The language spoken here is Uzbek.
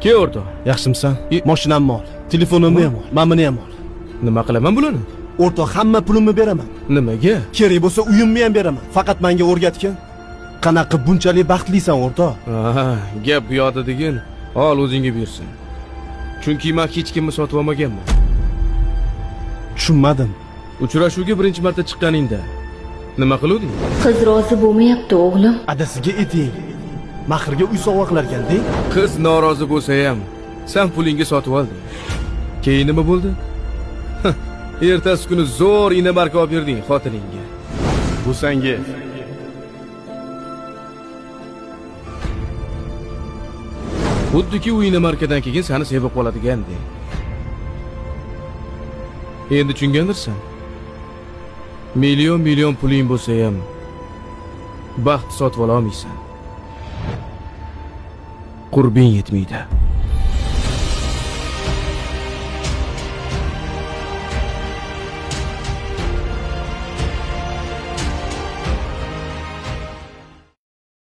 Ke o'rtoq. Yaxshimisan? Mashinamni ol, telefonimni ham ol, men buni ham ol. Nima qilaman bularni? O'rtoq, hamma pulimni beraman. Nimaga? Kerak bo'lsa uyimni ham beraman. Faqat menga o'rgatgin. Qanaqa bunchalik baxtlisan o'rtoq? Gap bu yoqda degin, ol o'zingga bersin. Chunki men hech kimni sotib olmaganman. Tushunmadim. Uchrashuvga birinchi marta chiqqaningda nima qiluvding? Qiz rozi bo'lmayapti o'g'lim. Adasiga ayting. Mahrga uy sovg'a qilarkan-deng. Qiz norozi bo'lsa ham, sen pulingga sotib olding. Keyin nima bo'ldi? Ertasi kuni zo'r ina-barka olib berding xotiningga. Bu senga. Xuddiki u ina-markadan keyin seni sevib qoladigandek. Endi tushungandirsan. Million puling bo'lsa ham baxt sotib ola olmaysan. Qurbing yetmaydi.